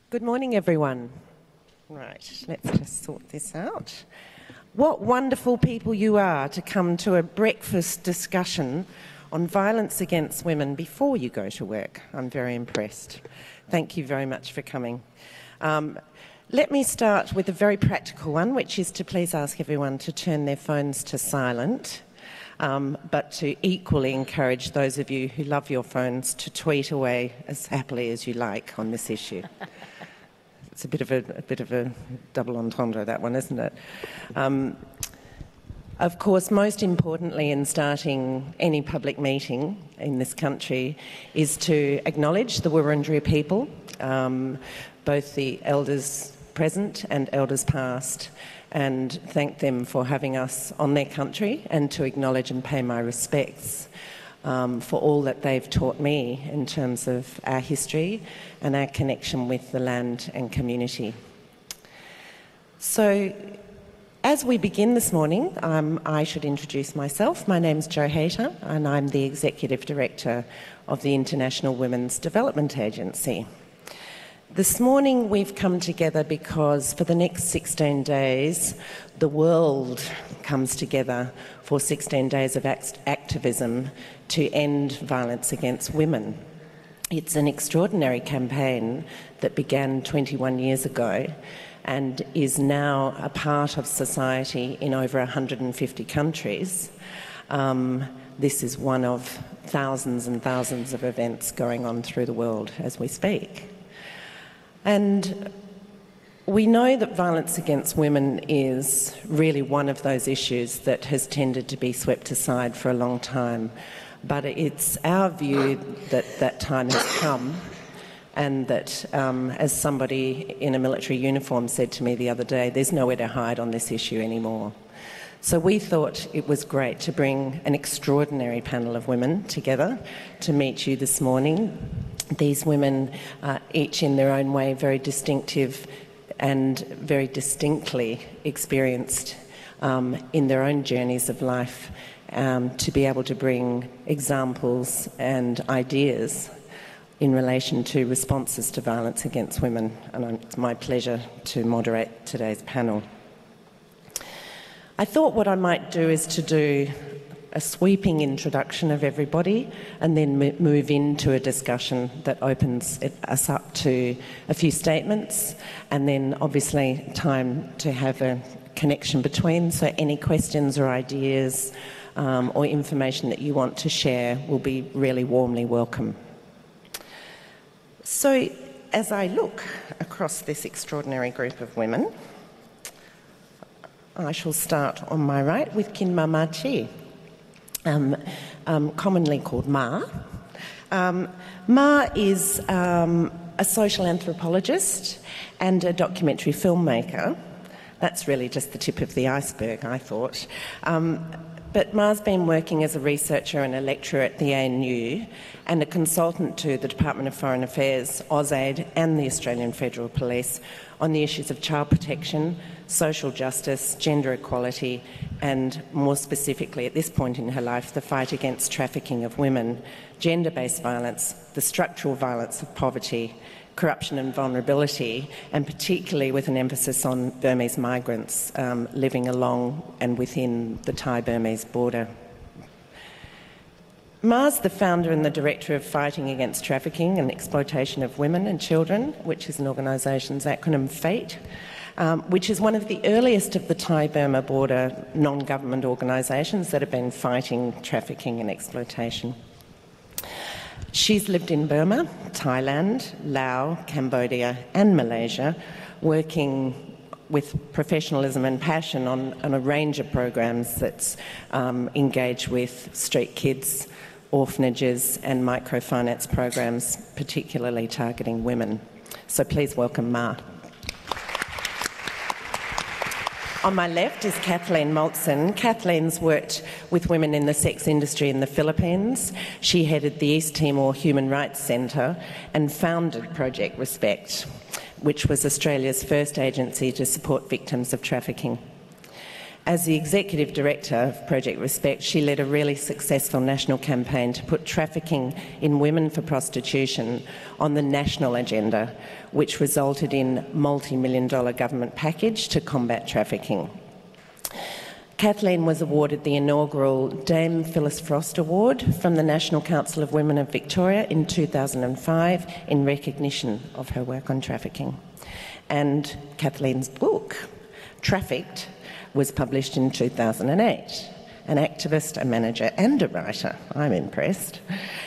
Good morning, everyone. Right, let's just sort this out. What wonderful people you are to come to a breakfast discussion on violence against women before you go to work. I'm very impressed. Thank you very much for coming. Let me start with a very practical one, which is to please ask everyone to turn their phones to silent, but to equally encourage those of you who love your phones to tweet away as happily as you like on this issue. It's a bit of a double entendre, that one, isn't it? Of course, most importantly in starting any public meeting in this country is to acknowledge the Wurundjeri people, both the elders present and elders past, and thank them for having us on their country, and to acknowledge and pay my respects for all that they've taught me in terms of our history and our connection with the land and community. So, as we begin this morning, I should introduce myself. My name's Jo Hayter, and I'm the Executive Director of the International Women's Development Agency. This morning we've come together because for the next 16 days, the world comes together for 16 days of activism to end violence against women. It's an extraordinary campaign that began 21 years ago and is now a part of society in over 150 countries. This is one of thousands and thousands of events going on through the world as we speak. And we know that violence against women is really one of those issues that has tended to be swept aside for a long time. But it's our view that that time has come, and that, as somebody in a military uniform said to me the other day, there's nowhere to hide on this issue anymore. So we thought it was great to bring an extraordinary panel of women together to meet you this morning. These women are each in their own way very distinctive and very distinctly experienced in their own journeys of life, to be able to bring examples and ideas in relation to responses to violence against women. And it's my pleasure to moderate today's panel. I thought what I might do is to do a sweeping introduction of everybody and then move into a discussion that opens us up to a few statements, and then obviously time to have a connection between. So any questions or ideas or information that you want to share will be really warmly welcome. So as I look across this extraordinary group of women, I shall start on my right with Khin Mar Mar Kyi, commonly called Ma. Ma is a social anthropologist and a documentary filmmaker. That's really just the tip of the iceberg, I thought. But Ma's been working as a researcher and a lecturer at the ANU and a consultant to the Department of Foreign Affairs, AusAid and the Australian Federal Police on the issues of child protection, social justice, gender equality, and more specifically at this point in her life, the fight against trafficking of women, gender-based violence, the structural violence of poverty, corruption and vulnerability, and particularly with an emphasis on Burmese migrants living along and within the Thai-Burmese border. Ma's the founder and the director of Fighting Against Trafficking and Exploitation of Women and Children, which is an organisation's acronym FATE, which is one of the earliest of the Thai-Burma border non-government organisations that have been fighting trafficking and exploitation. She's lived in Burma, Thailand, Laos, Cambodia and Malaysia, working with professionalism and passion on a range of programs that's engaged with street kids, orphanages and microfinance programs, particularly targeting women. So please welcome Ma. On my left is Kathleen Maltzahn. Kathleen's worked with women in the sex industry in the Philippines. She headed the East Timor Human Rights Centre and founded Project Respect, which was Australia's first agency to support victims of trafficking. As the Executive Director of Project Respect, she led a really successful national campaign to put trafficking in women for prostitution on the national agenda, which resulted in a multi-million-dollar government package to combat trafficking. Kathleen was awarded the inaugural Dame Phyllis Frost Award from the National Council of Women of Victoria in 2005 in recognition of her work on trafficking. And Kathleen's book, Trafficked, was published in 2008. An activist, a manager and a writer. I'm impressed.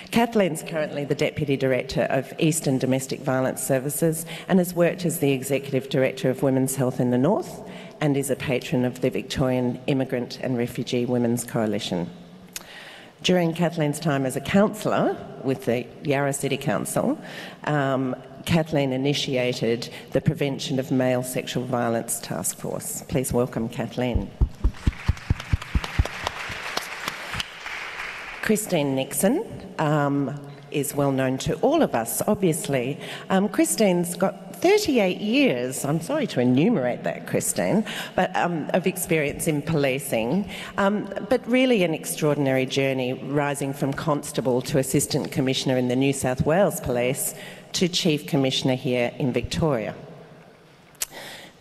Kathleen's currently the Deputy Director of Eastern Domestic Violence Services and has worked as the Executive Director of Women's Health in the North and is a patron of the Victorian Immigrant and Refugee Women's Coalition. During Kathleen's time as a councillor with the Yarra City Council, Kathleen initiated the Prevention of Male Sexual Violence Task Force. Please welcome Kathleen. Christine Nixon is well known to all of us, obviously. Christine's got 38 years, I'm sorry to enumerate that, Christine, but of experience in policing, but really an extraordinary journey, rising from constable to Assistant Commissioner in the New South Wales Police to Chief Commissioner here in Victoria.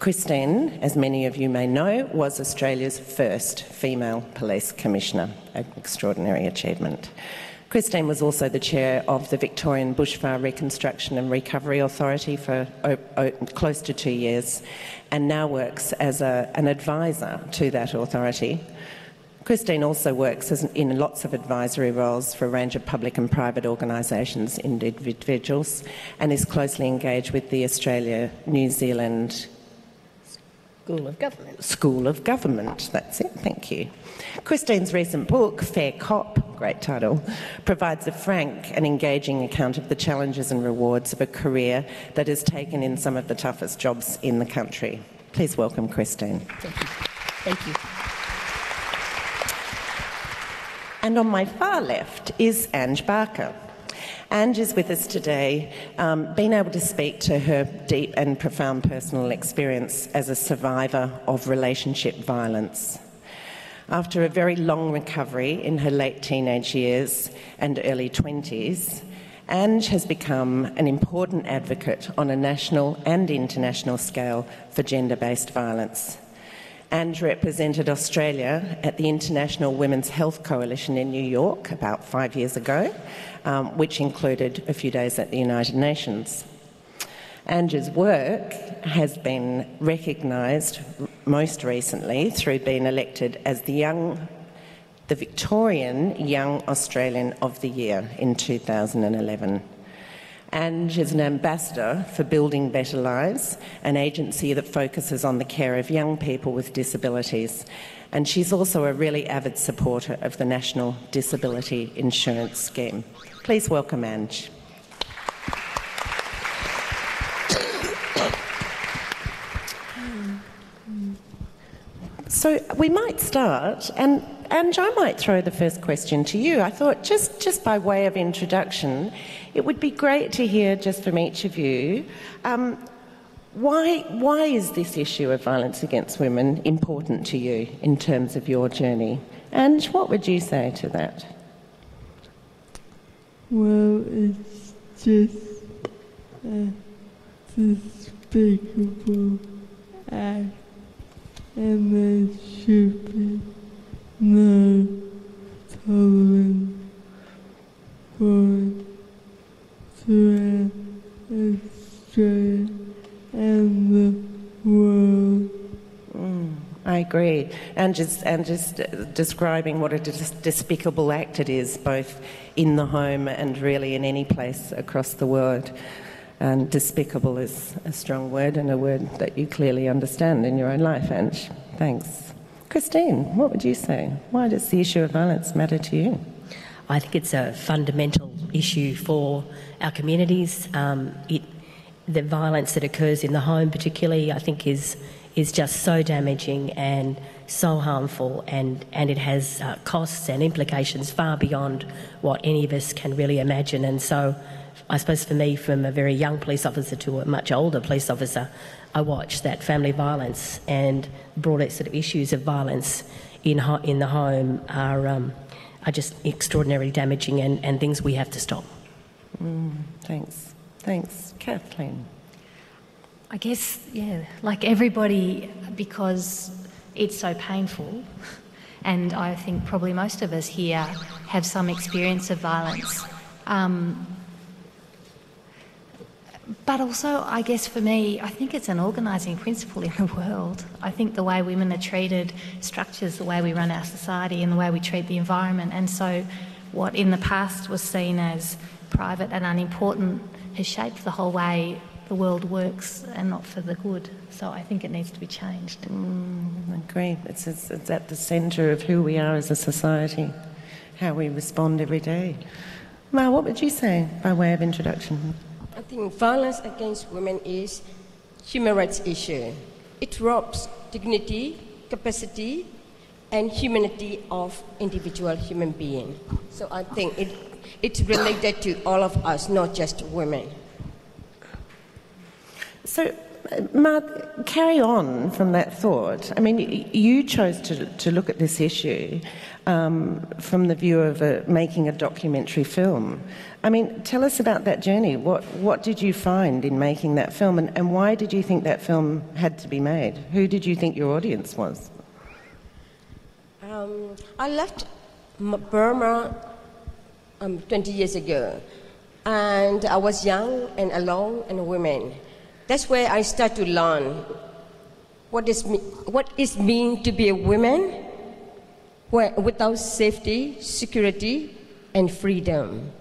Christine, as many of you may know, was Australia's first female police commissioner, an extraordinary achievement. Christine was also the chair of the Victorian Bushfire Reconstruction and Recovery Authority for close to 2 years and now works as an advisor to that authority. Christine also works in lots of advisory roles for a range of public and private organisations and individuals and is closely engaged with the Australia-New Zealand School of Government, that's it, thank you. Christine's recent book, Fair Cop, great title, provides a frank and engaging account of the challenges and rewards of a career that has taken in some of the toughest jobs in the country. Please welcome Christine. Thank you. Thank you. And on my far left is Anj Barker. Anj is with us today, being able to speak to her deep and profound personal experience as a survivor of relationship violence. After a very long recovery in her late teenage years and early 20s, Anj has become an important advocate on a national and international scale for gender-based violence. Anj represented Australia at the International Women's Health Coalition in New York about 5 years ago, which included a few days at the United Nations. Anj's work has been recognised most recently through being elected as the Victorian Young Australian of the Year in 2011. Anj is an ambassador for Building Better Lives, an agency that focuses on the care of young people with disabilities. And she's also a really avid supporter of the National Disability Insurance Scheme. Please welcome Anj. So we might start, and Anj, I might throw the first question to you. I thought just by way of introduction, it would be great to hear just from each of you, why is this issue of violence against women important to you in terms of your journey? Anj, what would you say to that? Well, it's just a despicable act, and there should be no tolerance for it throughout Australia and the world. I agree. And just describing what a despicable act it is, both in the home and really in any place across the world. And despicable is a strong word and a word that you clearly understand in your own life, Anj. Thanks. Christine, what would you say? Why does the issue of violence matter to you? I think it's a fundamental issue for our communities. The violence that occurs in the home particularly, I think, is just so damaging and so harmful, and it has costs and implications far beyond what any of us can really imagine. And so I suppose for me, from a very young police officer to a much older police officer, I watched that family violence and broader sort of issues of violence in the home are just extraordinarily damaging and things we have to stop. Thanks. Thanks. Kathleen? I guess, yeah, like everybody, because it's so painful, and I think probably most of us here have some experience of violence. But also, I guess for me, I think it's an organising principle in the world. I think the way women are treated structures the way we run our society and the way we treat the environment. And so what in the past was seen as private and unimportant has shaped the whole way the world works, and not for the good. So I think it needs to be changed. Agreed. It's at the centre of who we are as a society, how we respond every day. Mar, what would you say by way of introduction? I think violence against women is human rights issue. It robs dignity, capacity, and humanity of individual human being. So I think it's related to all of us, not just women. So, Mar, carry on from that thought. I mean, you chose to look at this issue from the view of making a documentary film. I mean, tell us about that journey. What did you find in making that film, and why did you think that film had to be made? Who did you think your audience was? I left Burma 20 years ago, and I was young and alone and a woman. That's where I started to learn what it means to be a woman without safety, security, and freedom.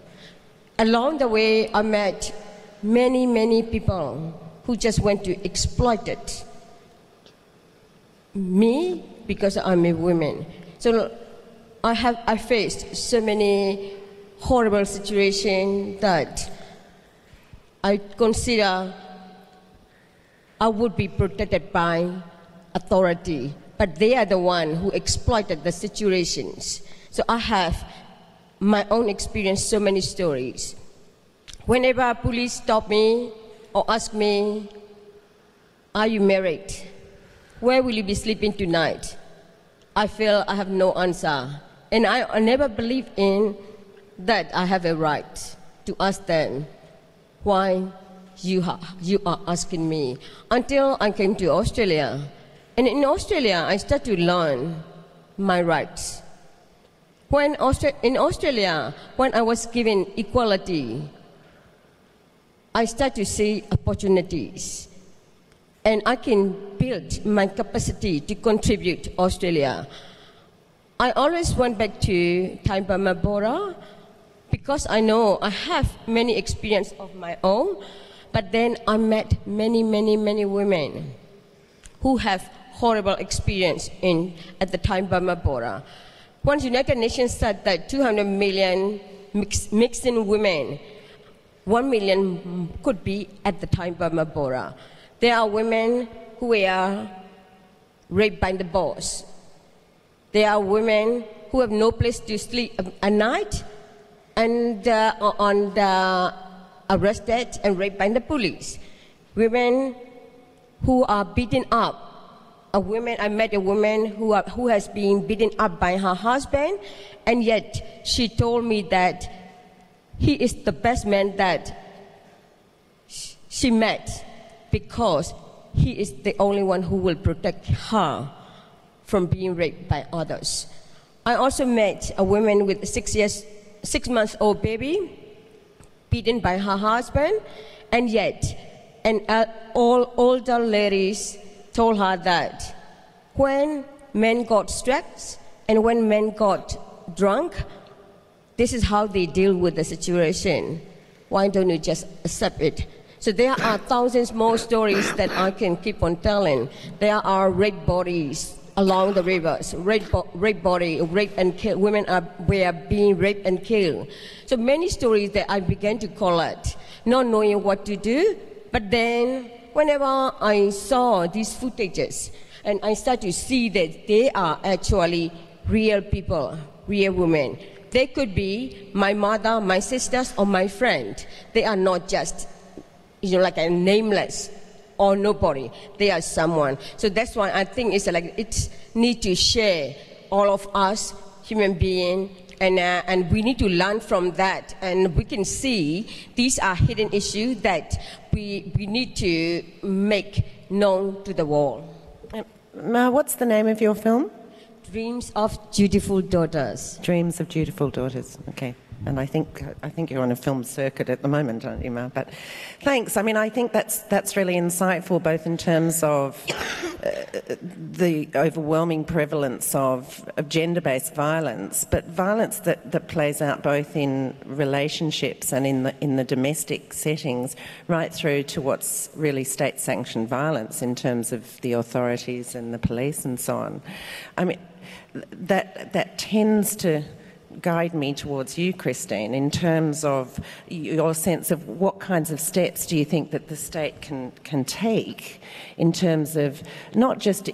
Along the way, I met many, many people who just went to exploit it. Me, because I'm a woman. So I faced so many horrible situations that I consider I would be protected by authority, but they are the ones who exploited the situations. So I have my own experience, so many stories. Whenever police stop me or ask me, are you married? Where will you be sleeping tonight? I feel I have no answer. And I never believed in that I have a right to ask them why you are asking me, until I came to Australia. And in Australia, I started to learn my rights. In Australia, when I was given equality, I started to see opportunities. And I can build my capacity to contribute to Australia. I always went back to Thai Burma border because I know I have many experience of my own. But then I met many, many, many women who have horrible experience at the Thai Burma border. Once United Nations said that 200 million mixing women, 1 million could be at the Thai Burma border. There are women who are raped by the boss. There are women who have no place to sleep at night and arrested and raped by the police. Women who are beaten up. I met a woman who has been beaten up by her husband, and yet she told me that he is the best man that she met because he is the only one who will protect her from being raped by others. I also met a woman with a 6-month-old baby, beaten by her husband, and yet all older ladies told her that when men got stressed and when men got drunk, this is how they deal with the situation. Why don't you just accept it? So there are thousands more stories that I can keep on telling. There are rape bodies along the rivers, rape body, rape and kill. Women were being raped and killed. So many stories that I began to collect, not knowing what to do. But then, whenever I saw these footages, and I start to see that they are actually real people, real women. They could be my mother, my sisters, or my friend. They are not just, like a nameless or nobody. They are someone. So that's why I think it's like it need to share all of us human beings, and we need to learn from that. And we can see these are hidden issues that we need to make known to the world. What's the name of your film? Dreams of Dutiful Daughters. Dreams of Dutiful Daughters. Okay. And I think you're on a film circuit at the moment, aren't you, Ma? But thanks. I mean, I think that's really insightful, both in terms of the overwhelming prevalence of gender-based violence, but violence that plays out both in relationships and in the domestic settings, right through to what's really state-sanctioned violence in terms of the authorities and the police and so on. I mean, that tends to guide me towards you, Christine, in terms of your sense of what kinds of steps do you think that the state can take in terms of not just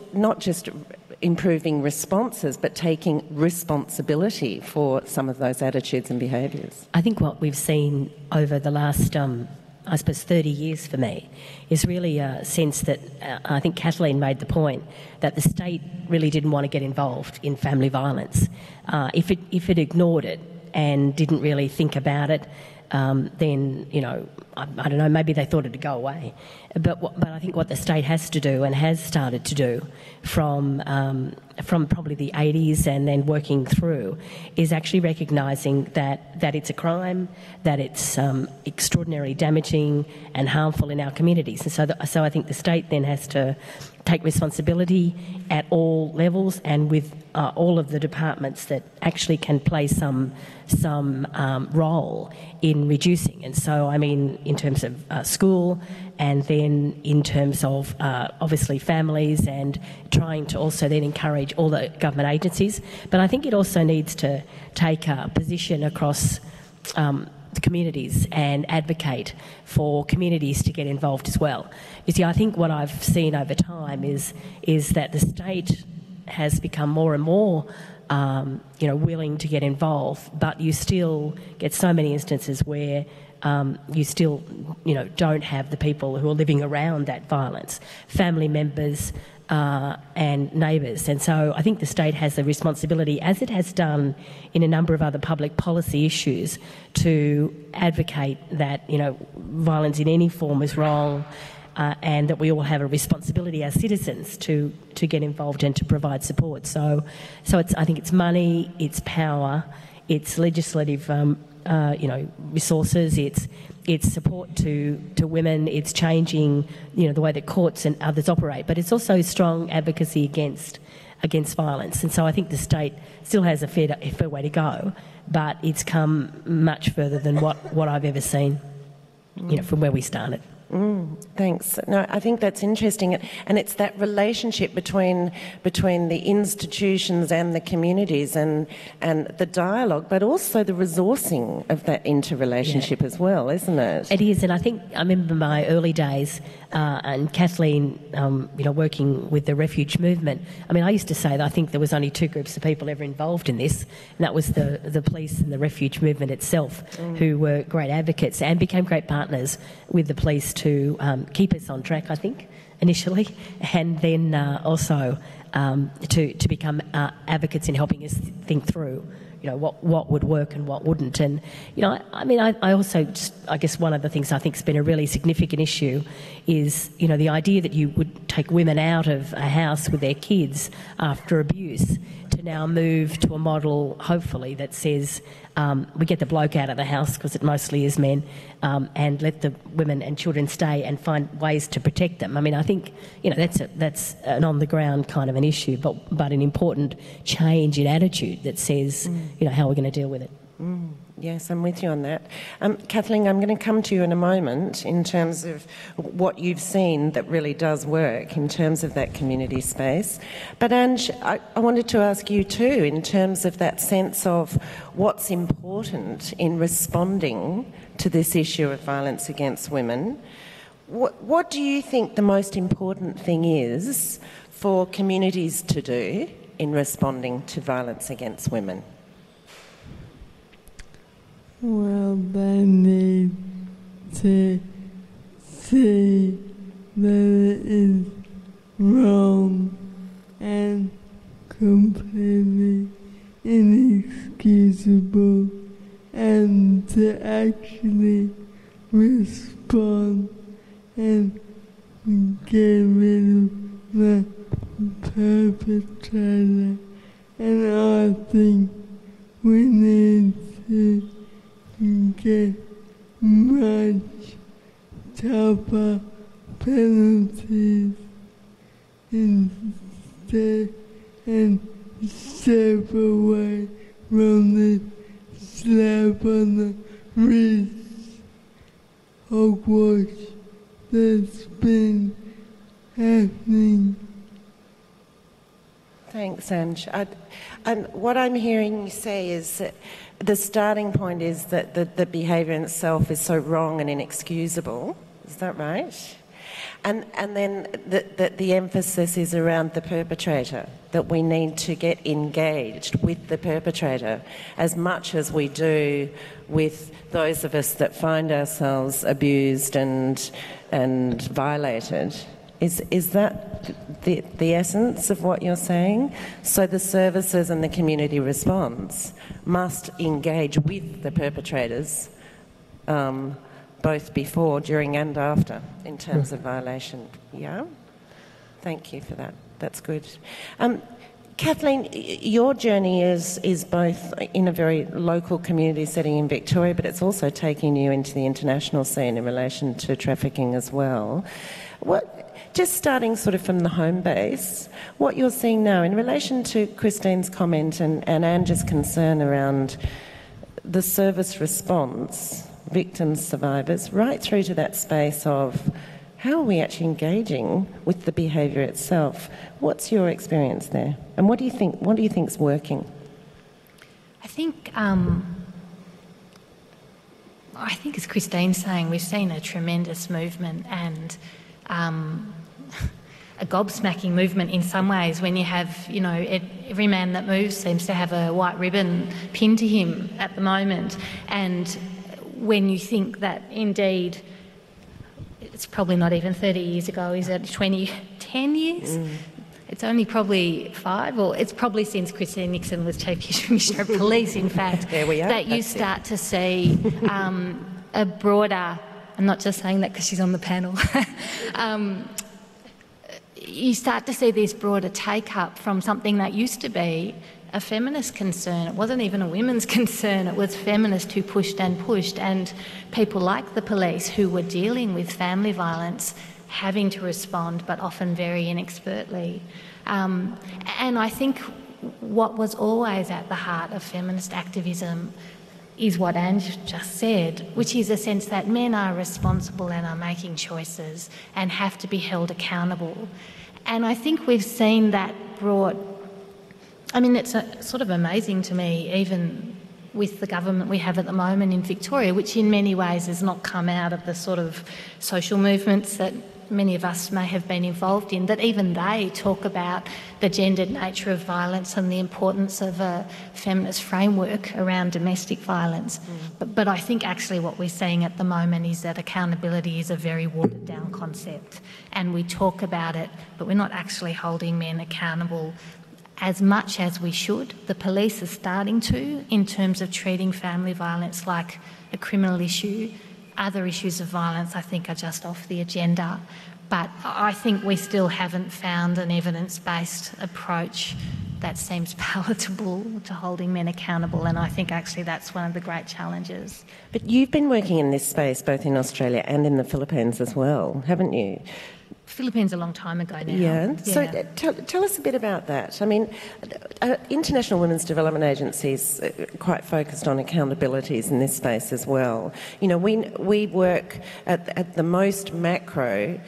improving responses, but taking responsibility for some of those attitudes and behaviours? I think what we've seen over the last, I suppose, 30 years for me is really a sense that I think Kathleen made the point that the state really didn't want to get involved in family violence. If it ignored it and didn't really think about it, then, I don't know, maybe they thought it'd go away. But I think what the state has to do and has started to do from probably the 80s and then working through is actually recognising that it's a crime, that it's extraordinarily damaging and harmful in our communities. And so I think the state then has to take responsibility at all levels and with all of the departments that actually can play some role in reducing. And so, I mean, in terms of school, and then in terms of obviously families, and trying to also then encourage all the government agencies. But I think it also needs to take a position across the communities and advocate for communities to get involved as well. You see, I think what I've seen over time is that the state has become more and more willing to get involved, but you still get so many instances where you still, don't have the people who are living around that violence, family members and neighbours. And so I think the state has a responsibility, as it has done in a number of other public policy issues, to advocate that, violence in any form is wrong, and that we all have a responsibility as citizens to get involved and to provide support. So I think it's money, it's power, it's legislative resources, it's support to women, it's changing the way that courts and others operate, but it's also strong advocacy against violence. And so I think the state still has a fair way to go, but it's come much further than what I've ever seen, from where we started. Thanks. No, I think that's interesting, and it's that relationship between the institutions and the communities, and the dialogue, but also the resourcing of that interrelationship as well, isn't it? It is, and I remember my early days, and Kathleen, working with the refuge movement. I mean, I used to say that I think there was only two groups of people ever involved in this, and that was the police and the refuge movement itself, who were great advocates and became great partners with the police to keep us on track, I think, initially, and then also to become advocates in helping us think through, what would work and what wouldn't. And, I also I guess one of the things I think has been a really significant issue is, the idea that you would take women out of a house with their kids after abuse to now move to a model, hopefully, that says we get the bloke out of the house, because it mostly is men, and let the women and children stay and find ways to protect them. I mean, I think that's an on-the-ground kind of an issue, but an important change in attitude that says, how we're going to deal with it. Yes, I'm with you on that. Kathleen, I'm going to come to you in a moment in terms of what you've seen that really does work in terms of that community space. But Anj, I wanted to ask you too, in terms of that sense of what's important in responding to this issue of violence against women. What do you think the most important thing is for communities to do in responding to violence against women? Well, they need to see that it is wrong and completely inexcusable, and to actually respond and get rid of the perpetrator. And I think we need to get much tougher penalties instead and step away from the slap on the wrist hogwash that's been happening. Thanks, Anj. And what I'm hearing you say is that the starting point is that the behaviour in itself is so wrong and inexcusable. Is that right? And then the emphasis is around the perpetrator, that we need to get engaged with the perpetrator as much as we do with those of us that find ourselves abused and violated. Is that the essence of what you're saying? So the services and the community response must engage with the perpetrators both before, during and after in terms of violation. Yeah? Thank you for that. That's good. Kathleen, your journey is both in a very local community setting in Victoria, but it's also taking you into the international scene in relation to trafficking as well. Just starting sort of from the home base, what you're seeing now in relation to Christine's comment and Anj's concern around the service response, victims, survivors, right through to that space of how are we actually engaging with the behaviour itself? What's your experience there? And what do you think's working? I think as Christine's saying, we've seen a tremendous movement and a gobsmacking movement in some ways when you have, every man that moves seems to have a white ribbon pinned to him at the moment. And when you think that indeed, it's probably not even 30 years ago, is it 10 years? It's only probably 5, or it's probably since Christine Nixon was Chief Commissioner of Police, in fact, there we are. That you start to see a broader, I'm not just saying that because she's on the panel, you start to see this broader take-up from something that used to be a feminist concern. It wasn't even a women's concern, it was feminists who pushed, and people like the police who were dealing with family violence having to respond, but often very inexpertly. And I think what was always at the heart of feminist activism is what Anj just said, which is a sense that men are responsible and are making choices and have to be held accountable. And I think we've seen that brought... I mean, it's sort of amazing to me, even with the government we have at the moment in Victoria, which in many ways has not come out of the sort of social movements that many of us may have been involved in, that even they talk about the gendered nature of violence and the importance of a feminist framework around domestic violence. But I think actually what we're seeing at the moment is that accountability is a very watered down concept, and we talk about it, but we're not actually holding men accountable as much as we should. The police are starting to, in terms of treating family violence like a criminal issue. Other issues of violence, I think, are just off the agenda. But I think we still haven't found an evidence-based approach that seems palatable to holding men accountable, and I think actually that's one of the great challenges. But you've been working in this space both in Australia and in the Philippines as well, haven't you? Philippines a long time ago now. Yeah. So tell us a bit about that. I mean, International Women's Development Agency is quite focused on accountabilities in this space as well. You know, we work at the most macro.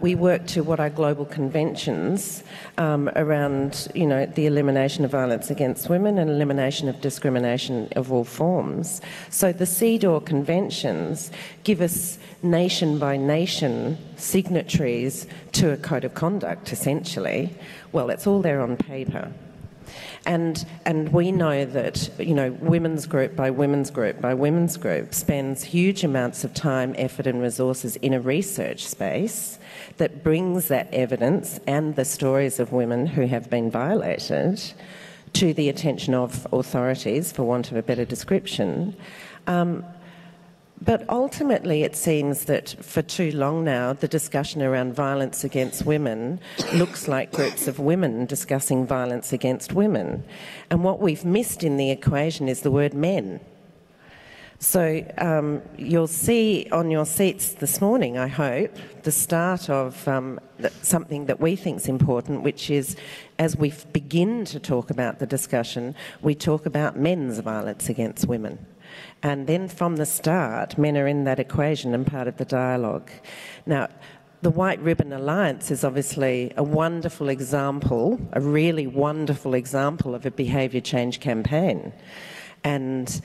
We work to what are global conventions around, you know, the elimination of violence against women and elimination of discrimination of all forms. So the CEDAW conventions give us nation by nation signatories to a code of conduct, essentially. Well, it's all there on paper. And we know that, you know, women's group by women's group by women's group spends huge amounts of time, effort and resources in a research space that brings that evidence and the stories of women who have been violated to the attention of authorities, for want of a better description. But ultimately it seems that for too long now the discussion around violence against women looks like groups of women discussing violence against women. And what we've missed in the equation is the word men. So you'll see on your seats this morning, I hope, the start of something that we think is important, which is as we begin to talk about the discussion, we talk about men's violence against women. And then from the start, men are in that equation and part of the dialogue. Now, the White Ribbon Alliance is obviously a wonderful example, a really wonderful example of a behaviour change campaign. And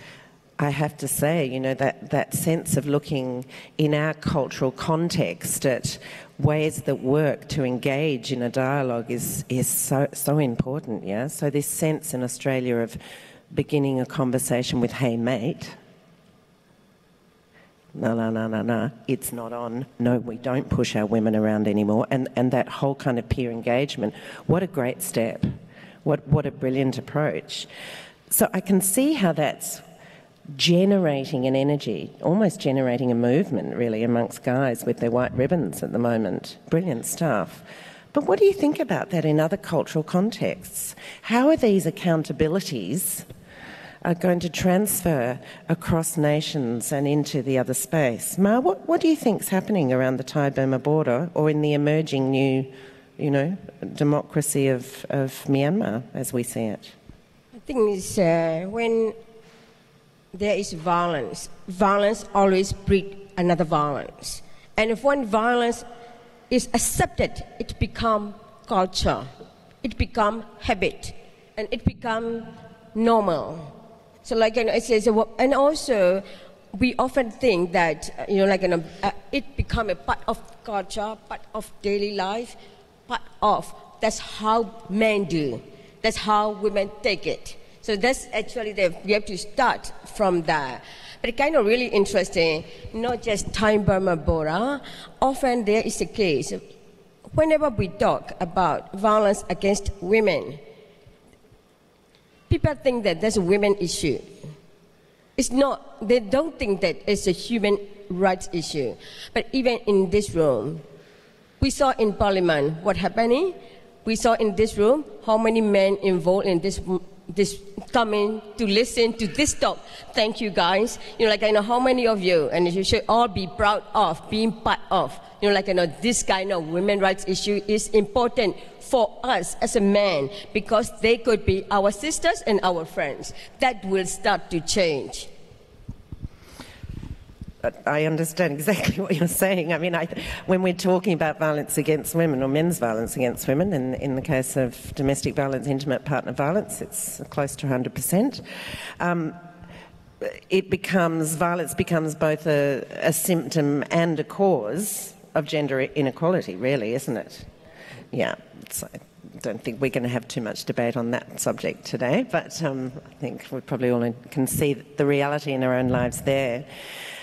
I have to say, you know, that sense of looking in our cultural context at ways that work to engage in a dialogue is so important, yeah? So this sense in Australia of beginning a conversation with, hey, mate, no, it's not on. No, we don't push our women around anymore. And that whole kind of peer engagement, what a great step. What a brilliant approach. So I can see how that's generating an energy, almost generating a movement, really, amongst guys with their white ribbons at the moment. Brilliant stuff. But what do you think about that in other cultural contexts? How are these accountabilities are going to transfer across nations and into the other space? Ma, what do you think is happening around the Thai-Burma border or in the emerging new, you know, democracy of Myanmar as we see it? I think it's when there is violence, violence always breeds another violence. And if one violence is accepted, it becomes culture, it becomes habit, and it becomes normal. So like I say, and also we often think that it becomes a part of culture, part of daily life, part of that's how men do, that's how women take it. So that's actually we have to start from that. But it's kind of really interesting, not just Thai-Burma border. Often there is a case, whenever we talk about violence against women, people think that that's a women issue. It's not, they don't think that it's a human rights issue. But even in this room, we saw in Parliament what happening. We saw in this room how many men involved in this coming to listen to this talk. Thank you guys. I know how many of you, and you should all be proud of being part of. This kind of women's rights issue is important for us as a man because they could be our sisters and our friends. That will start to change. I understand exactly what you're saying. I mean, when we're talking about violence against women or men's violence against women, in the case of domestic violence, intimate partner violence, it's close to 100%. Violence becomes both a symptom and a cause of gender inequality, really, isn't it? Yeah. I don't think we're going to have too much debate on that subject today, but I think we probably all can see the reality in our own lives there.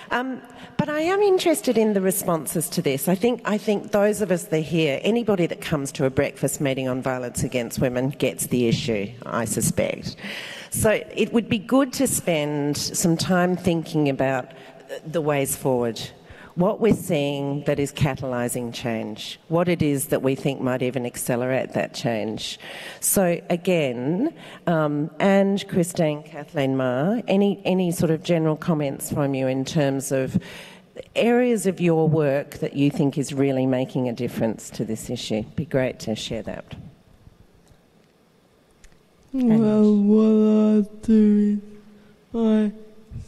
But I am interested in the responses to this. I think those of us that are here, anybody that comes to a breakfast meeting on violence against women gets the issue, I suspect. So it would be good to spend some time thinking about the ways forward, what we're seeing that is catalysing change, what it is that we think might even accelerate that change. So again, Anj, Christine, Kathleen Ma, any sort of general comments from you in terms of areas of your work that you think is really making a difference to this issue? It'd be great to share that. Well, what I do is I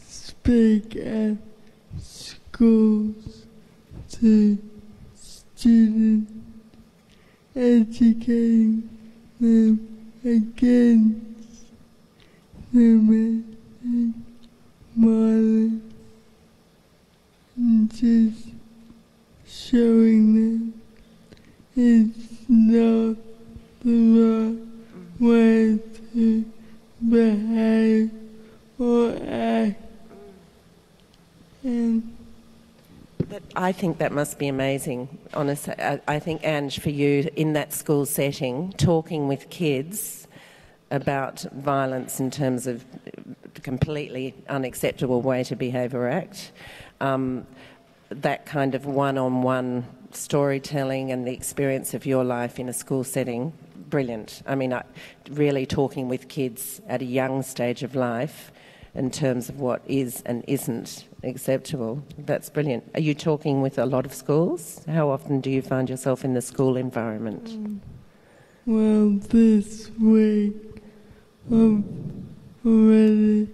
speak at schools to students, educating them against domestic violence and just showing behave or act. And I think that must be amazing, honestly. I think, Anj, for you, in that school setting, talking with kids about violence in terms of a completely unacceptable way to behave or act, that kind of one-on-one storytelling and the experience of your life in a school setting, brilliant. I mean, really talking with kids at a young stage of life in terms of what is and isn't acceptable. That's brilliant. Are you talking with a lot of schools? How often do you find yourself in the school environment? Well, this week I've already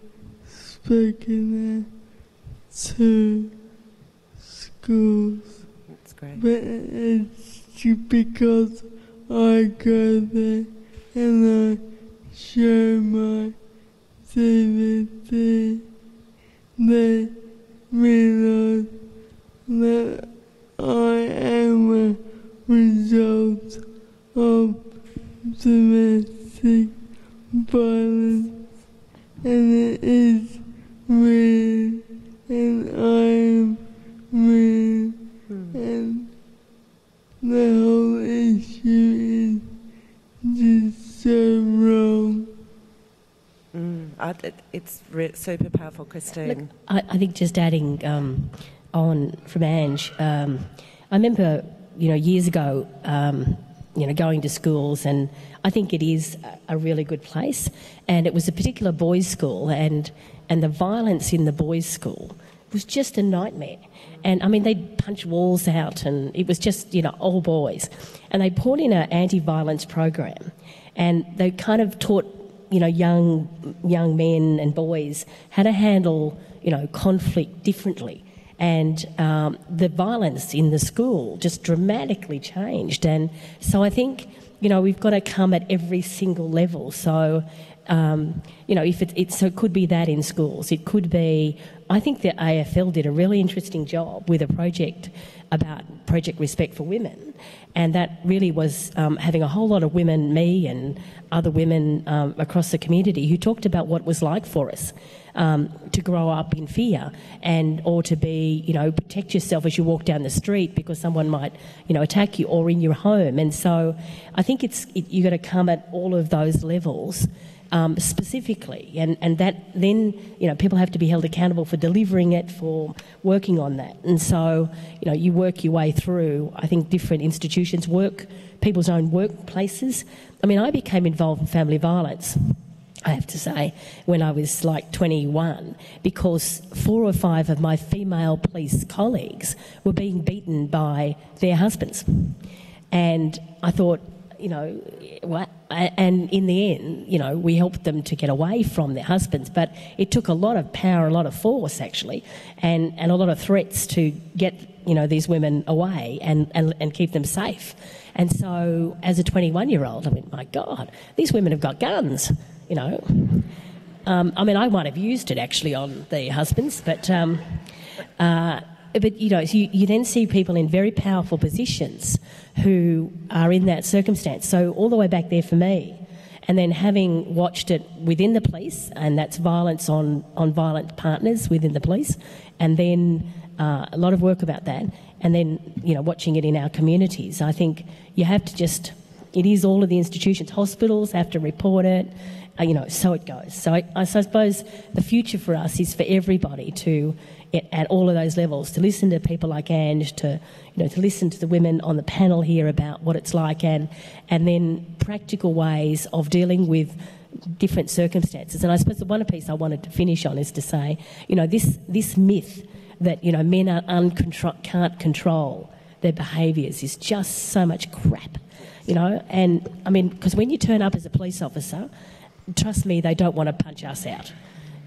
spoken at 2 schools. That's great. But it's because I go there and I show my DVD. They realise that I am a result of domestic violence, and it is real, and I am real, and the whole issue is just so wrong. It's super powerful, Christine. Look, I think just adding on from Anj, I remember, years ago, going to schools, and I think it is a really good place. And it was a particular boys' school, and the violence in the boys' school was just a nightmare. And I mean, they'd punch walls out, and it was just, all boys. And they brought in an anti-violence program, and they kind of taught young men and boys how to handle, conflict differently. And the violence in the school just dramatically changed. And so I think, we've got to come at every single level. So, if so it could be that in schools. It could be, I think the AFL did a really interesting job with a project about Project Respect for Women, and that really was having a whole lot of women, me and other women across the community, who talked about what it was like for us to grow up in fear, or to be, protect yourself as you walk down the street because someone might, attack you, or in your home. And so I think you've got to come at all of those levels specifically, and that then, people have to be held accountable for delivering it, for working on that. And so, you work your way through, I think, different institutions, people's own workplaces. I mean, I became involved in family violence, I have to say, when I was like 21, because 4 or 5 of my female police colleagues were being beaten by their husbands. And I thought, what? And in the end, we helped them to get away from their husbands, but it took a lot of power, a lot of force actually, and a lot of threats to get, these women away and keep them safe. And so as a 21-year-old, I went, my God, these women have got guns, I mean, I might have used it actually on the husbands, but you then see people in very powerful positions who are in that circumstance. So all the way back there for me, and then having watched it within the police, and that's violence on violent partners within the police, and then a lot of work about that, and then, watching it in our communities. I think you have to it is all of the institutions. Hospitals have to report it, so it goes. So I suppose the future for us is for everybody to, at all of those levels, to listen to people like Anj, to listen to the women on the panel here about what it's like, and then practical ways of dealing with different circumstances. And I suppose the one piece I wanted to finish on is to say, this myth that men can't control their behaviours is just so much crap, And I mean, because when you turn up as a police officer, trust me, they don't want to punch us out.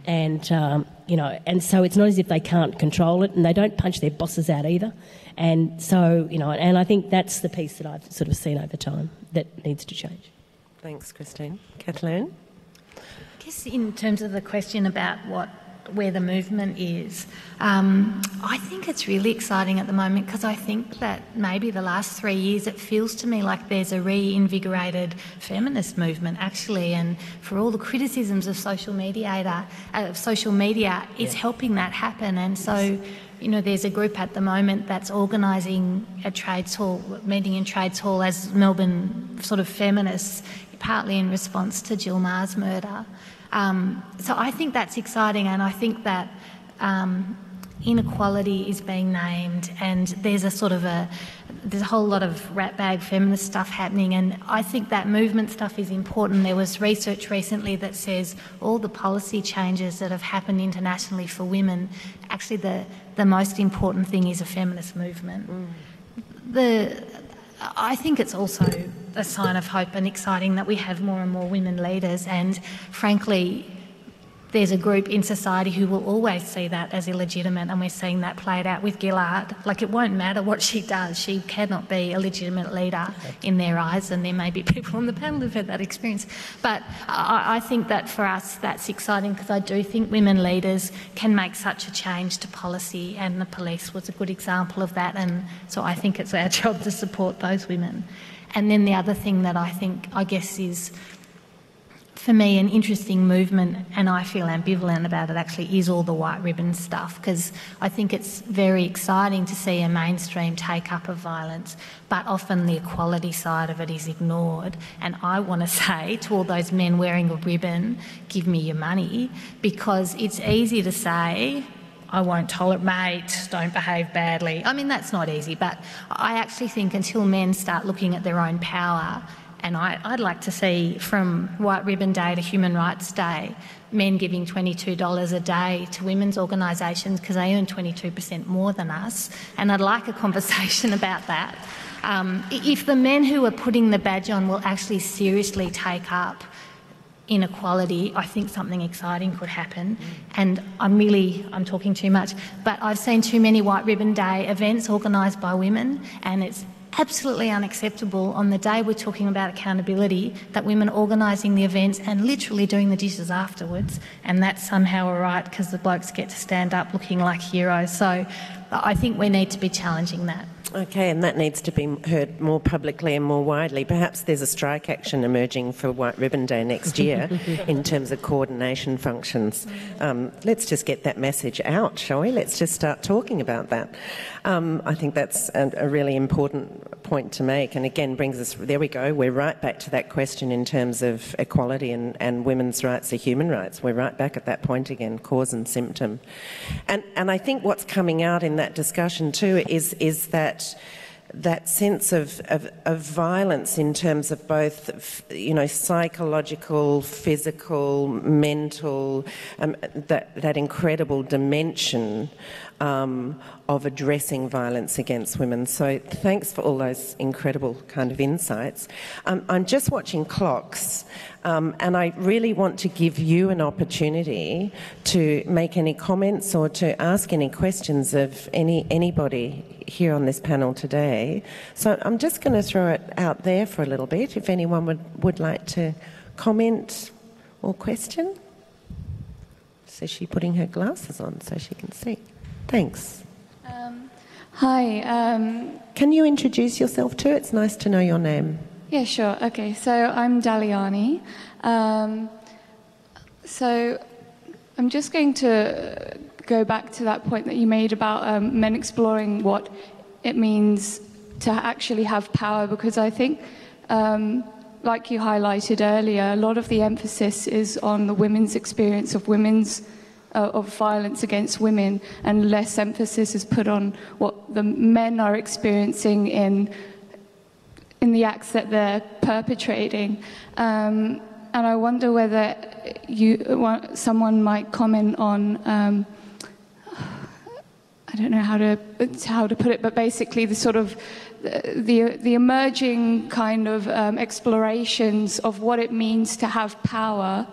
And, and so it's not as if they can't control it, and they don't punch their bosses out either. And so, and I think that's the piece that I've sort of seen over time that needs to change. Thanks, Christine. Kathleen? I guess in terms of the question about what where the movement is. I think it's really exciting at the moment because I think that maybe the last 3 years it feels to me like there's a reinvigorated feminist movement actually, and for all the criticisms of social media, it's helping that happen. And so, you know, there's a group at the moment that's organising a trades hall, meeting in Trades Hall as Melbourne sort of feminists, partly in response to Jill Maher's murder. So I think that's exciting, and I think that inequality is being named, and there's a whole lot of ratbag feminist stuff happening, and I think that movement stuff is important. There was research recently that says all the policy changes that have happened internationally for women, actually the most important thing is a feminist movement. I think it's also a sign of hope and exciting that we have more and more women leaders, and frankly there's a group in society who will always see that as illegitimate, and we're seeing that played out with Gillard. Like, it won't matter what she does, she cannot be a legitimate leader in their eyes, and there may be people on the panel who've had that experience. But I think that for us that's exciting because I do think women leaders can make such a change to policy, and the police was a good example of that, and so I think it's our job to support those women. And then the other thing that I guess is, for me, an interesting movement, and I feel ambivalent about it actually, is all the white ribbon stuff, because I think it's very exciting to see a mainstream take-up of violence, but often the equality side of it is ignored. And I want to say to all those men wearing a ribbon, give me your money, because it's easy to say, I won't tolerate, mate, don't behave badly. I mean, that's not easy, but I actually think until men start looking at their own power, and I'd like to see from White Ribbon Day to Human Rights Day, men giving $22 a day to women's organisations because they earn 22% more than us, and I'd like a conversation about that. If the men who are putting the badge on will actually seriously take up inequality, I think something exciting could happen. And I'm talking too much, but I've seen too many White Ribbon Day events organised by women, and it's absolutely unacceptable on the day we're talking about accountability that women organising the events and literally doing the dishes afterwards, and that's somehow all right because the blokes get to stand up looking like heroes. So I think we need to be challenging that. Okay, and that needs to be heard more publicly and more widely. Perhaps there's a strike action emerging for White Ribbon Day next year in terms of coordination functions. Let's just get that message out, shall we? Let's just start talking about that. I think that's a really important point to make, and again brings us, there we go, we're right back to that question in terms of equality and women's rights are human rights. We're right back at that point again, cause and symptom. And I think what's coming out in that discussion too is that sense of violence in terms of both, you know, psychological, physical, mental, that incredible dimension of addressing violence against women. So thanks for all those incredible kind of insights. I'm just watching clocks, and I really want to give you an opportunity to make any comments or to ask any questions of anybody here on this panel today. So I'm just going to throw it out there for a little bit, if anyone would like to comment or question. So she's putting her glasses on so she can see. Thanks. Hi. Can you introduce yourself too? It's nice to know your name. Yeah, sure. Okay, so I'm Daliani. So I'm just going to go back to that point that you made about men exploring what it means to actually have power, because I think, like you highlighted earlier, a lot of the emphasis is on the women's experience of violence against women, and less emphasis is put on what the men are experiencing in the acts that they're perpetrating. And I wonder whether someone might comment on, I don't know how to put it, but basically the sort of the emerging kind of explorations of what it means to have power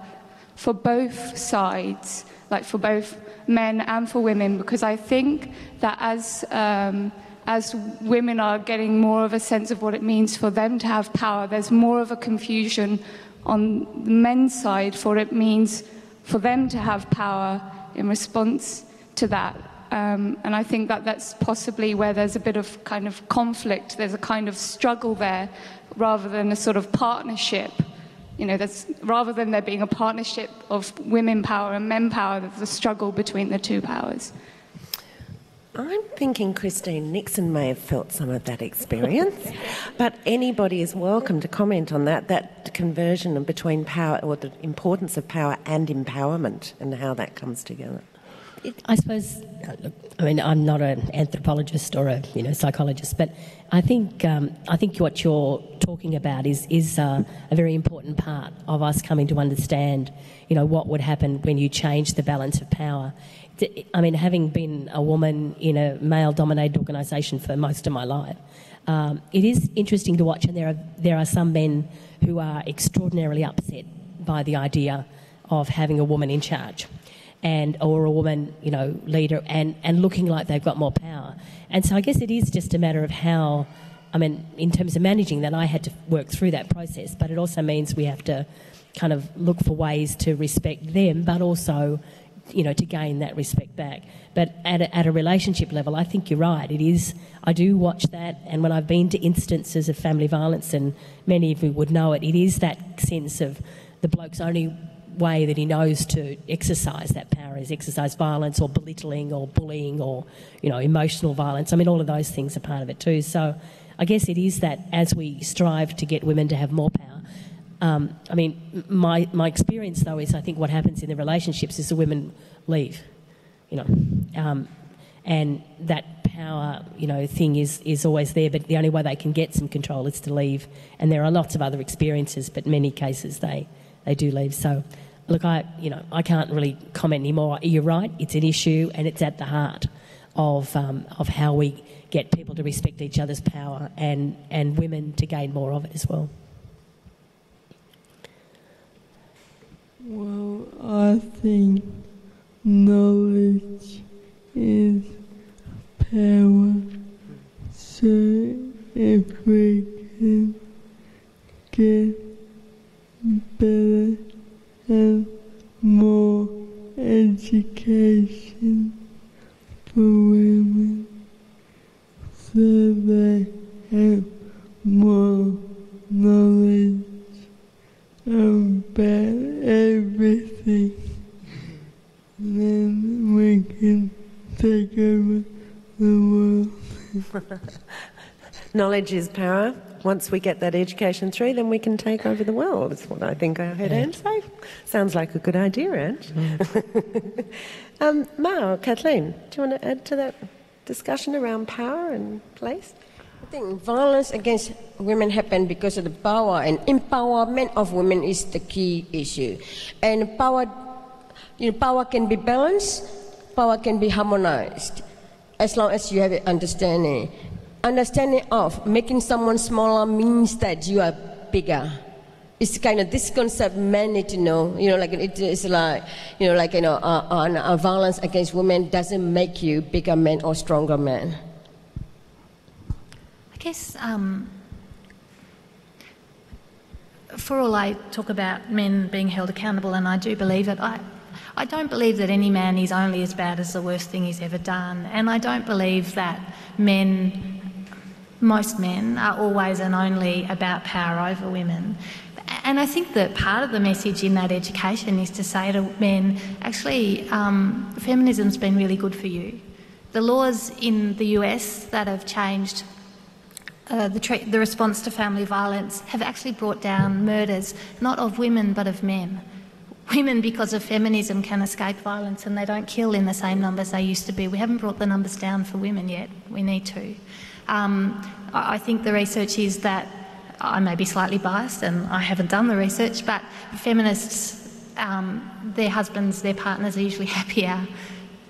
for both sides, like for both men and for women, because I think that as women are getting more of a sense of what it means for them to have power, there's more of a confusion on the men's side for what it means for them to have power in response to that. And I think that that's possibly where there's a bit of kind of conflict, there's a kind of struggle there, rather than a sort of partnership. You know, rather than there being a partnership of women power and men power, there's a struggle between the two powers. I'm thinking Christine Nixon may have felt some of that experience, but anybody is welcome to comment on that conversion between power, or the importance of power and empowerment, and how that comes together. I suppose, I mean, I'm not an anthropologist or a psychologist, but I think what you're talking about is a very important part of us coming to understand, what would happen when you change the balance of power. I mean, having been a woman in a male-dominated organisation for most of my life, it is interesting to watch, and there are some men who are extraordinarily upset by the idea of having a woman in charge, or a woman, leader, and looking like they've got more power. And so I guess it is just a matter of how, I mean, in terms of managing that, I had to work through that process, but it also means we have to kind of look for ways to respect them, but also, to gain that respect back. But at a relationship level, I think you're right. It is, I do watch that, and when I've been to instances of family violence, and many of you would know it, it is that sense of the bloke's only way that he knows to exercise that power is exercise violence or belittling or bullying or, emotional violence. I mean, all of those things are part of it too. So I guess it is that as we strive to get women to have more power, I mean, my experience, though, is I think what happens in the relationships is the women leave, and that power, thing is always there, but the only way they can get some control is to leave. And there are lots of other experiences, but in many cases they do leave. So, look, I can't really comment anymore. You're right, it's an issue, and it's at the heart of how we get people to respect each other's power and women to gain more of it as well. Well, I think knowledge is power. So if we can get better and more education for women, so they have more knowledge about everything, then we can take over the world. Knowledge is power. Once we get that education through, then we can take over the world. That's what I think I heard Anj say. Sounds like a good idea, Anj. Ma or Kathleen, do you want to add to that discussion around power and place? I think violence against women happen because of the power, and empowerment of women is the key issue. And power can be balanced, power can be harmonized, as long as you have an understanding. Understanding of making someone smaller means that you are bigger. It's kind of this concept men need to know. Violence against women doesn't make you bigger man or stronger man. I guess for all I talk about men being held accountable, and I do believe it, I don't believe that any man is only as bad as the worst thing he's ever done, and I don't believe that most men are always and only about power over women. And I think that part of the message in that education is to say to men, actually, feminism's been really good for you. The laws in the US that have changed the response to family violence have actually brought down murders, not of women but of men. Women, because of feminism, can escape violence and they don't kill in the same numbers they used to be. We haven't brought the numbers down for women yet. We need to. I think the research is that, I may be slightly biased and I haven't done the research, but feminists, their husbands, their partners are usually happier.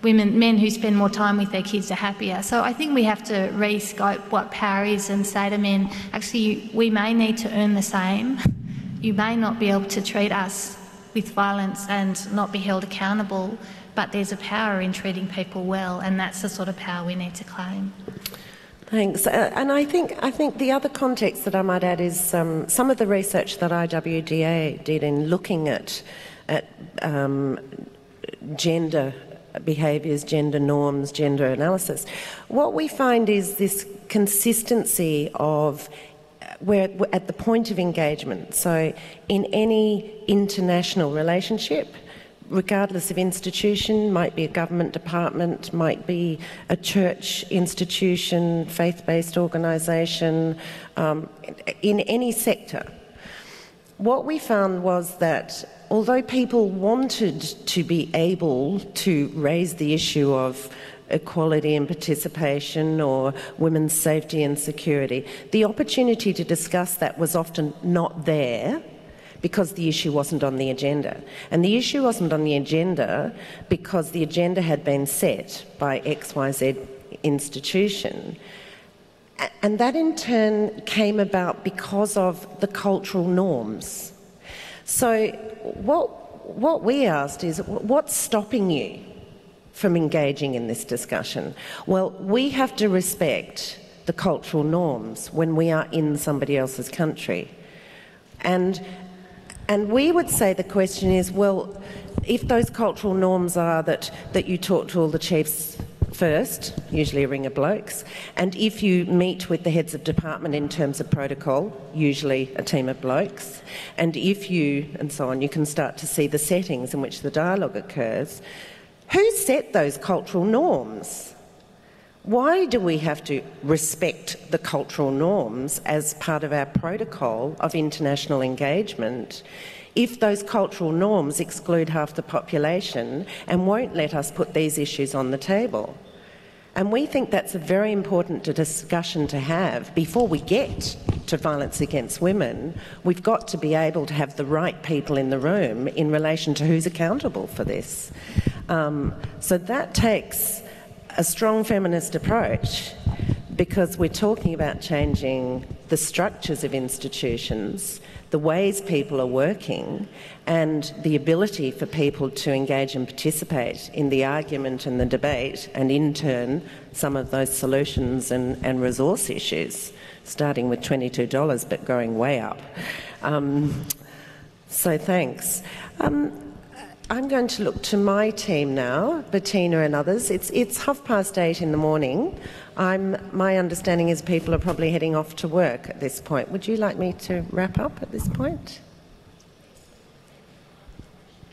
Men who spend more time with their kids are happier. So I think we have to re-scope what power is and say to men, actually, we may need to earn the same. You may not be able to treat us with violence and not be held accountable, but there's a power in treating people well, and that's the sort of power we need to claim. Thanks. And I think the other context that I might add is some of the research that IWDA did in looking at gender behaviours, gender norms, gender analysis. What we find is this consistency of we're at the point of engagement. So in any international relationship, regardless of institution, might be a government department, might be a church institution, faith-based organisation, in any sector, what we found was that although people wanted to be able to raise the issue of equality and participation or women's safety and security, the opportunity to discuss that was often not there because the issue wasn't on the agenda. And the issue wasn't on the agenda because the agenda had been set by XYZ institution. And that in turn came about because of the cultural norms. So what we asked is, what's stopping you from engaging in this discussion? Well, we have to respect the cultural norms when we are in somebody else's country. And we would say the question is, well, if those cultural norms are that you talk to all the chiefs first, usually a ring of blokes, and if you meet with the heads of department in terms of protocol, usually a team of blokes, and if you, and so on, you can start to see the settings in which the dialogue occurs. Who set those cultural norms? Why do we have to respect the cultural norms as part of our protocol of international engagement if those cultural norms exclude half the population and won't let us put these issues on the table? And we think that's a very important discussion to have before we get to violence against women. We've got to be able to have the right people in the room in relation to who's accountable for this. So that takes a strong feminist approach, because we're talking about changing the structures of institutions, the ways people are working, and the ability for people to engage and participate in the argument and the debate, and in turn some of those solutions and resource issues, starting with $22 but going way up. So thanks. I'm going to look to my team now, Bettina and others. It's 8:30 in the morning. My understanding is people are probably heading off to work at this point. Would you like me to wrap up at this point?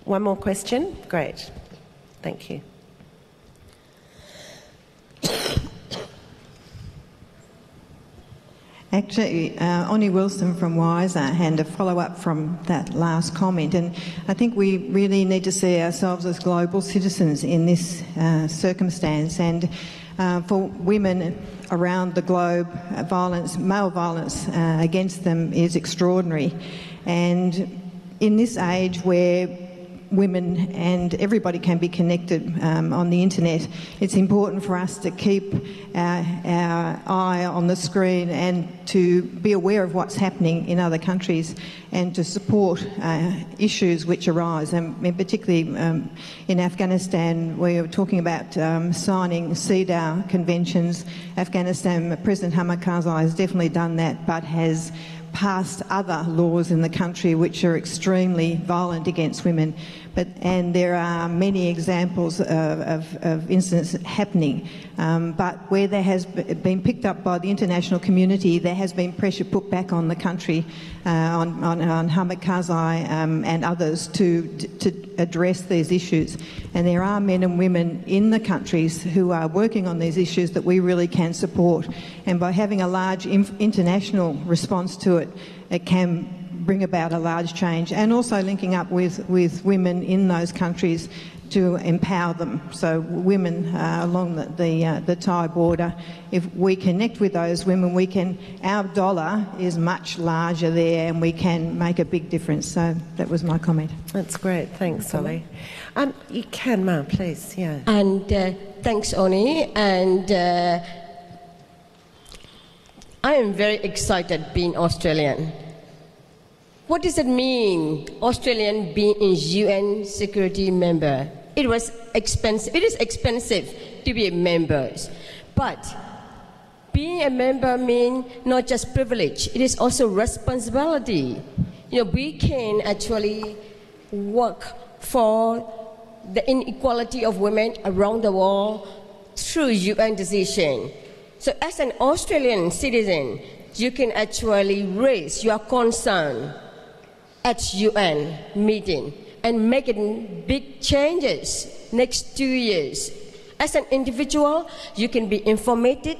One more question? Great. Thank you. Actually, Oni Wilson from WISER had a follow-up from that last comment, and I think we really need to see ourselves as global citizens in this circumstance, and for women around the globe, male violence against them is extraordinary. And in this age where women and everybody can be connected on the internet, it's important for us to keep our eye on the screen and to be aware of what's happening in other countries and to support issues which arise. And particularly in Afghanistan, we were talking about signing CEDAW conventions. Afghanistan, President Hamid Karzai has definitely done that, but has passed other laws in the country which are extremely violent against women. And there are many examples of incidents happening. But where there has been picked up by the international community, there has been pressure put back on the country, on Hamid Karzai and others to address these issues. And there are men and women in the countries who are working on these issues that we really can support. And by having a large international response to it, it can bring about a large change, and also linking up with women in those countries to empower them. So women along the Thai border, if we connect with those women, our dollar is much larger there and we can make a big difference. So that was my comment. That's great. Thanks, Ollie. You can, ma'am, please. Yeah. And thanks, Oni. And I am very excited being Australian. What does it mean, Australian being a UN security member? It was expensive. It is expensive to be a member. But being a member means not just privilege, it is also responsibility. We can actually work for the inequality of women around the world through UN decision. So as an Australian citizen, you can actually raise your concern at UN meeting and making big changes next 2 years. As an individual, you can be informed,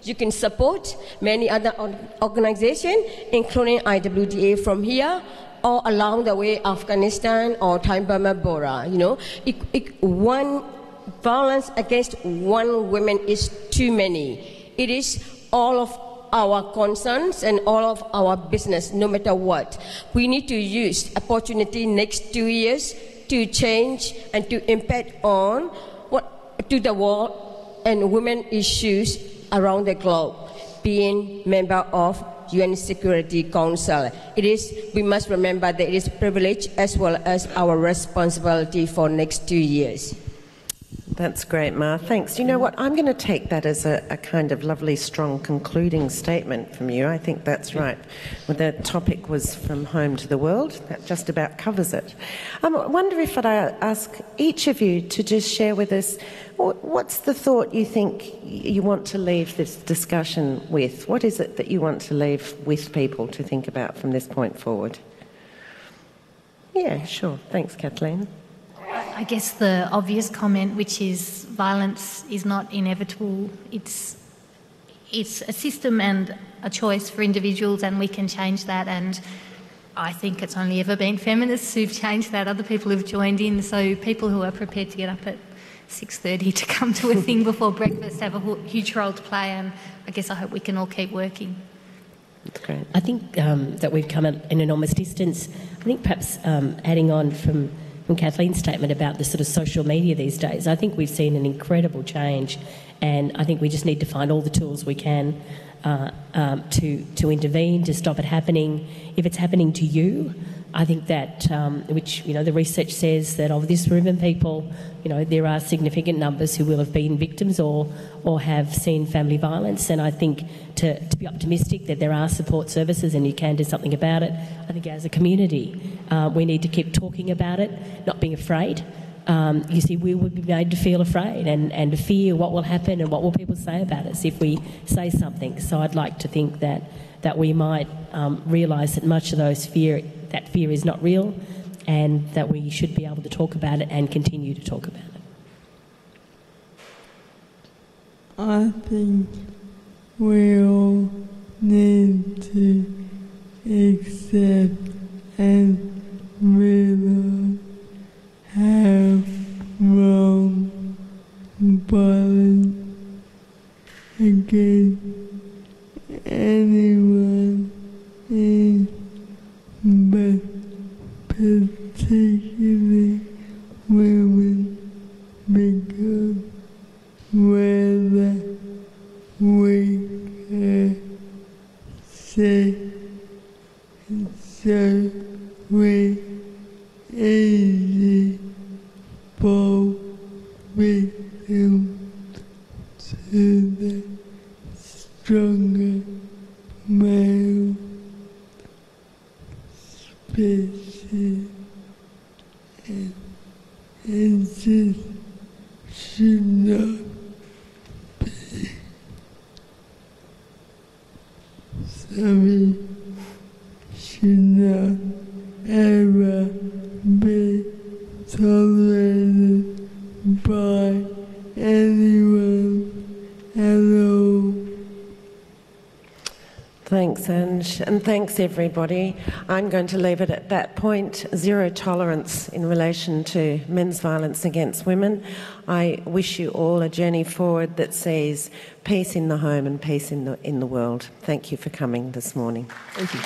you can support many other organizations, including IWDA from here, or along the way Afghanistan or Thai Burma Bora. You know, one violence against one woman is too many. It is all of our concerns and all of our business, no matter what. We need to use opportunity next 2 years to change and to impact on to the world and women issues around the globe, being member of UN Security Council. We must remember that it is a privilege as well as our responsibility for next 2 years. That's great, Ma. Thanks. You know what? I'm going to take that as a kind of lovely, strong concluding statement from you. I think that's right. Well, the topic was from home to the world. That just about covers it. I wonder if I ask each of you to just share with us what's the thought you think you want to leave this discussion with? What is it that you want to leave with people to think about from this point forward? Yeah, sure. Thanks, Kathleen. I guess the obvious comment, which is violence is not inevitable. It's a system and a choice for individuals, and we can change that. And I think it's only ever been feminists who've changed that. Other people have joined in. So people who are prepared to get up at 6:30 to come to a thing before breakfast have a huge role to play. And I guess I hope we can all keep working. That's great. I think that we've come an enormous distance. I think perhaps adding on from Kathleen's statement about the sort of social media these days, I think we've seen an incredible change, and I think we just need to find all the tools we can to intervene, to stop it happening. If it's happening to you, I think that, which, you know, the research says that of this room and people, you know, there are significant numbers who will have been victims or have seen family violence, and I think to be optimistic that there are support services and you can do something about it. I think as a community we need to keep talking about it, not being afraid. You see, we would be made to feel afraid and to fear what will happen and what will people say about us if we say something. So I'd like to think that we might realise that much of that fear is not real, and that we should be able to talk about it and continue to talk about it. I think we all need to accept and realize how wrong violence against anyone is, but particularly women, because whether we say so we easy for victims to the stronger male species, and this should not be. Sorry, should not ever be tolerated by anyone at all. Thanks, Anj, and thanks everybody. I'm going to leave it at that point. Zero tolerance in relation to men's violence against women. I wish you all a journey forward that sees peace in the home and peace in the world. Thank you for coming this morning. Thank you.